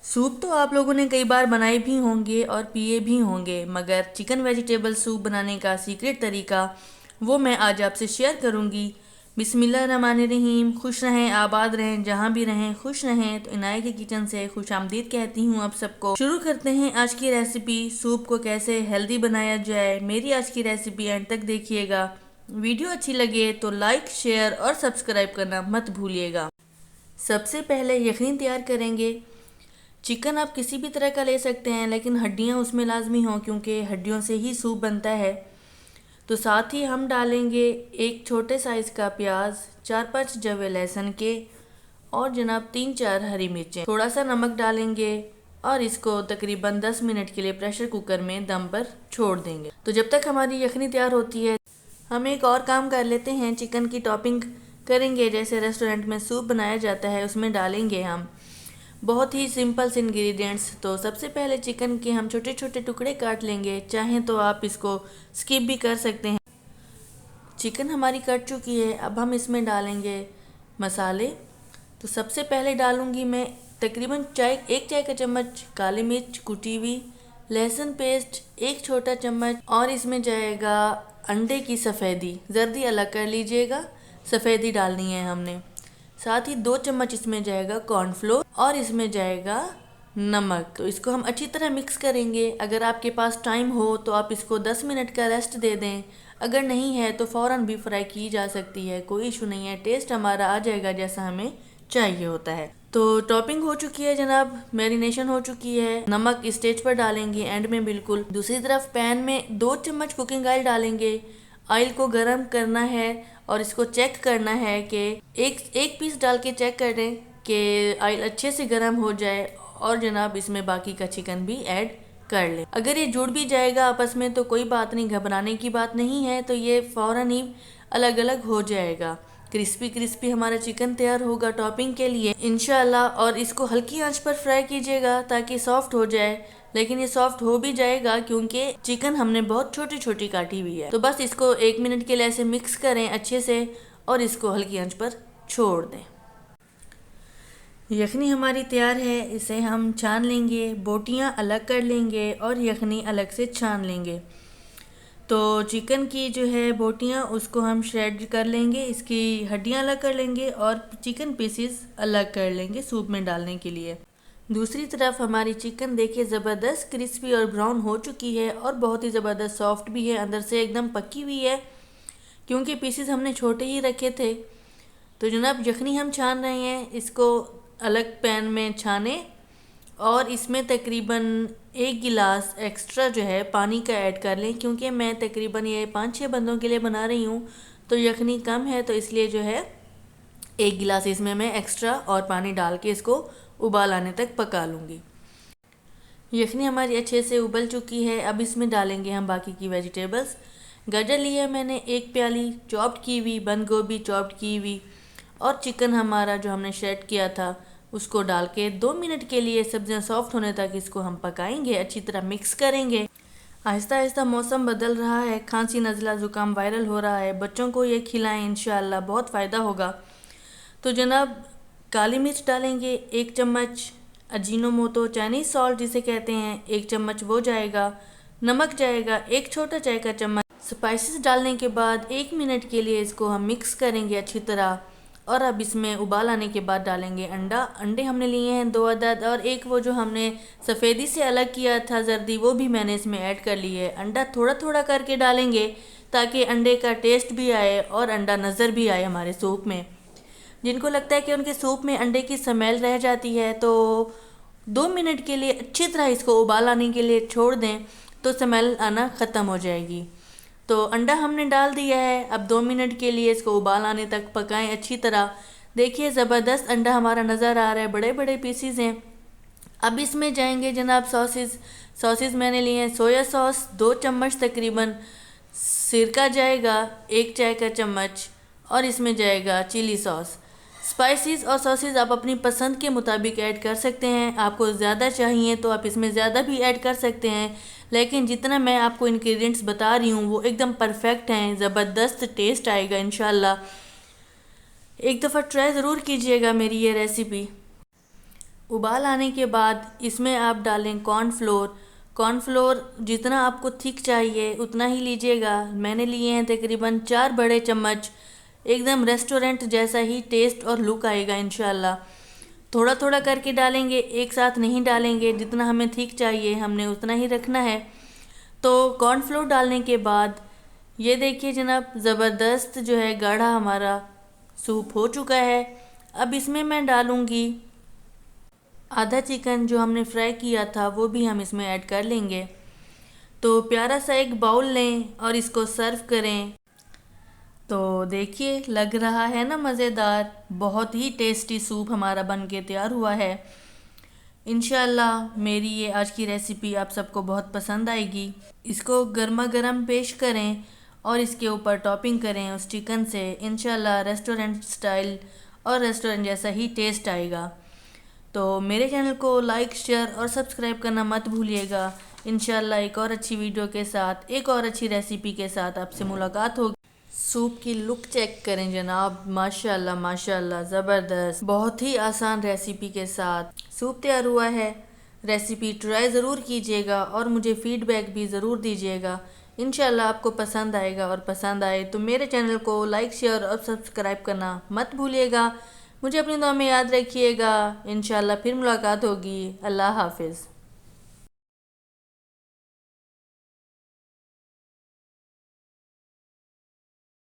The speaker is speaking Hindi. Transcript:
सूप तो आप लोगों ने कई बार बनाए भी होंगे और पिए भी होंगे, मगर चिकन वेजिटेबल सूप बनाने का सीक्रेट तरीका वो मैं आज आपसे शेयर करूंगी। बिस्मिल्लाहिर्रहमानिर्रहीम। खुश रहें, आबाद रहें, जहाँ भी रहें खुश रहें। तो इनाया के किचन से खुश आमदीद कहती हूँ आप सबको। शुरू करते हैं आज की रेसिपी। सूप को कैसे हेल्दी बनाया जाए, मेरी आज की रेसिपी एंड तक देखिएगा। वीडियो अच्छी लगे तो लाइक, शेयर और सब्सक्राइब करना मत भूलिएगा। सबसे पहले यखनी तैयार करेंगे। चिकन आप किसी भी तरह का ले सकते हैं, लेकिन हड्डियां उसमें लाजमी हों, क्योंकि हड्डियों से ही सूप बनता है। तो साथ ही हम डालेंगे एक छोटे साइज़ का प्याज, 4-5 जवे लहसुन के, और जनाब 3-4 हरी मिर्चें। थोड़ा सा नमक डालेंगे और इसको तकरीबन 10 मिनट के लिए प्रेशर कुकर में दम पर छोड़ देंगे। तो जब तक हमारी यखनी तैयार होती है, हम एक और काम कर लेते हैं। चिकन की टॉपिंग करेंगे, जैसे रेस्टोरेंट में सूप बनाया जाता है उसमें डालेंगे हम। बहुत ही सिंपल से इंग्रेडिएंट्स। तो सबसे पहले चिकन के हम छोटे छोटे टुकड़े काट लेंगे, चाहें तो आप इसको स्किप भी कर सकते हैं। चिकन हमारी कट चुकी है, अब हम इसमें डालेंगे मसाले। तो सबसे पहले डालूंगी मैं तकरीबन एक चाय का चम्मच काली मिर्च कुटी हुई, लहसुन पेस्ट 1 छोटा चम्मच, और इसमें जाएगा अंडे की सफ़ेदी। जर्दी अलग कर लीजिएगा, सफ़ेदी डालनी है हमने। साथ ही 2 चम्मच इसमें जाएगा कॉर्नफ्लोर, और इसमें जाएगा नमक। तो इसको हम अच्छी तरह मिक्स करेंगे। अगर आपके पास टाइम हो तो आप इसको 10 मिनट का रेस्ट दे दें, अगर नहीं है तो फ़ौरन भी फ्राई की जा सकती है, कोई इशू नहीं है। टेस्ट हमारा आ जाएगा जैसा हमें चाहिए होता है। तो टॉपिंग हो चुकी है जनाब, मैरिनेशन हो चुकी है। नमक इस स्टेज पर डालेंगे एंड में बिल्कुल। दूसरी तरफ पैन में 2 चम्मच कुकिंग ऑयल डालेंगे। ऑयल को गर्म करना है और इसको चेक करना है कि एक पीस डाल के चेक कर लें कि ऑयल अच्छे से गर्म हो जाए, और जनाब इसमें बाकी का चिकन भी ऐड कर लें। अगर ये जुड़ भी जाएगा आपस में तो कोई बात नहीं, घबराने की बात नहीं है। तो ये फ़ौरन ही अलग अलग हो जाएगा। क्रिस्पी क्रिस्पी हमारा चिकन तैयार होगा टॉपिंग के लिए इंशाल्लाह। और इसको हल्की आंच पर फ्राई कीजिएगा ताकि सॉफ्ट हो जाए, लेकिन ये सॉफ्ट हो भी जाएगा क्योंकि चिकन हमने बहुत छोटी छोटी काटी हुई है। तो बस इसको 1 मिनट के लिए ऐसे मिक्स करें अच्छे से और इसको हल्की आंच पर छोड़ दें। यखनी हमारी तैयार है, इसे हम छान लेंगे। बोटियां अलग कर लेंगे और यखनी अलग से छान लेंगे। तो चिकन की जो है बोटियां उसको हम श्रेड कर लेंगे, इसकी हड्डियां अलग कर लेंगे और चिकन पीसेस अलग कर लेंगे सूप में डालने के लिए। दूसरी तरफ हमारी चिकन देखिए ज़बरदस्त क्रिस्पी और ब्राउन हो चुकी है और बहुत ही ज़बरदस्त सॉफ्ट भी है, अंदर से एकदम पकी हुई है क्योंकि पीसेस हमने छोटे ही रखे थे। तो जनाब यखनी हम छान रहे हैं, इसको अलग पैन में छाने और इसमें तकरीबन 1 गिलास एक्स्ट्रा जो है पानी का ऐड कर लें, क्योंकि मैं तकरीबन ये 5-6 बंदों के लिए बना रही हूँ तो यखनी कम है, तो इसलिए जो है 1 गिलास इसमें मैं एक्स्ट्रा और पानी डाल के इसको उबाल आने तक पका लूँगी। यखनी हमारी अच्छे से उबल चुकी है, अब इसमें डालेंगे हम बाकी की वेजिटेबल्स। गाजर ली है मैंने 1 प्याली चॉप्ड की हुई, बंद गोभी चॉप्ड की हुई, और चिकन हमारा जो हमने श्रेड किया था उसको डाल के 2 मिनट के लिए सब्जियां सॉफ्ट होने तक इसको हम पकाएंगे, अच्छी तरह मिक्स करेंगे। आहिस्ता आहिस्ता मौसम बदल रहा है, खांसी नज़ला ज़ुकाम वायरल हो रहा है, बच्चों को ये खिलाएं, इंशाअल्लाह बहुत फ़ायदा होगा। तो जनाब काली मिर्च डालेंगे 1 चम्मच, अजीनोमोटो चाइनीज़ सॉल्ट जिसे कहते हैं 1 चम्मच वो जाएगा, नमक जाएगा 1 छोटा चाय का चम्मच। स्पाइसेस डालने के बाद 1 मिनट के लिए इसको हम मिक्स करेंगे अच्छी तरह। और अब इसमें उबाल आने के बाद डालेंगे अंडे हमने लिए हैं 2 अदद, और एक वो जो हमने सफ़ेदी से अलग किया था जर्दी, वो भी मैंने इसमें ऐड कर ली है। अंडा थोड़ा थोड़ा करके डालेंगे ताकि अंडे का टेस्ट भी आए और अंडा नज़र भी आए हमारे सूप में। जिनको लगता है कि उनके सूप में अंडे की स्मेल रह जाती है तो 2 मिनट के लिए अच्छी तरह इसको उबाल आने के लिए छोड़ दें, तो स्मेल आना ख़त्म हो जाएगी। तो अंडा हमने डाल दिया है, अब 2 मिनट के लिए इसको उबाल आने तक पकाएं अच्छी तरह। देखिए ज़बरदस्त अंडा हमारा नज़र आ रहा है, बड़े बड़े पीसीज हैं। अब इसमें जाएंगे जनाब सॉसेस मैंने लिए हैं सोया सॉस 2 चम्मच तकरीबन, सिरका जाएगा 1 चाय का चम्मच, और इसमें जाएगा चिली सॉस। स्पाइसेस और सॉसेस आप अपनी पसंद के मुताबिक ऐड कर सकते हैं, आपको ज़्यादा चाहिए तो आप इसमें ज़्यादा भी ऐड कर सकते हैं, लेकिन जितना मैं आपको इंग्रेडिएंट्स बता रही हूँ वो एकदम परफेक्ट हैं, ज़बरदस्त टेस्ट आएगा इंशाल्लाह। एक दफ़ा ट्राई ज़रूर कीजिएगा मेरी ये रेसिपी। उबाल आने के बाद इसमें आप डालें कॉर्नफ्लोर। कॉर्नफ्लोर जितना आपको थिक चाहिए उतना ही लीजिएगा। मैंने लिए हैं तकरीबन 4 बड़े चम्मच। एकदम रेस्टोरेंट जैसा ही टेस्ट और लुक आएगा इंशाल्लाह। थोड़ा थोड़ा करके डालेंगे, एक साथ नहीं डालेंगे। जितना हमें थिक चाहिए हमने उतना ही रखना है। तो कॉर्नफ्लोर डालने के बाद ये देखिए जनाब, ज़बरदस्त जो है गाढ़ा हमारा सूप हो चुका है। अब इसमें मैं डालूँगी आधा चिकन जो हमने फ्राई किया था, वो भी हम इसमें ऐड कर लेंगे। तो प्यारा सा एक बाउल लें और इसको सर्व करें। तो देखिए लग रहा है ना मज़ेदार, बहुत ही टेस्टी सूप हमारा बन के तैयार हुआ है। इंशाल्लाह मेरी ये आज की रेसिपी आप सबको बहुत पसंद आएगी। इसको गर्मा गर्म पेश करें और इसके ऊपर टॉपिंग करें उस चिकन से। इंशाल्लाह रेस्टोरेंट स्टाइल और रेस्टोरेंट जैसा ही टेस्ट आएगा। तो मेरे चैनल को लाइक, शेयर और सब्सक्राइब करना मत भूलिएगा। इंशाल्लाह एक और अच्छी वीडियो के साथ, एक और अच्छी रेसिपी के साथ आपसे मुलाकात होगी। सूप की लुक चेक करें जनाब, माशाल्लाह माशाल्लाह ज़बरदस्त। बहुत ही आसान रेसिपी के साथ सूप तैयार हुआ है। रेसिपी ट्राई ज़रूर कीजिएगा और मुझे फ़ीडबैक भी ज़रूर दीजिएगा। इंशाल्लाह आपको पसंद आएगा, और पसंद आए तो मेरे चैनल को लाइक, शेयर और सब्सक्राइब करना मत भूलिएगा। मुझे अपनी दुआ में याद रखिएगा। इंशाल्लाह फिर मुलाकात होगी। अल्लाह हाफिज़।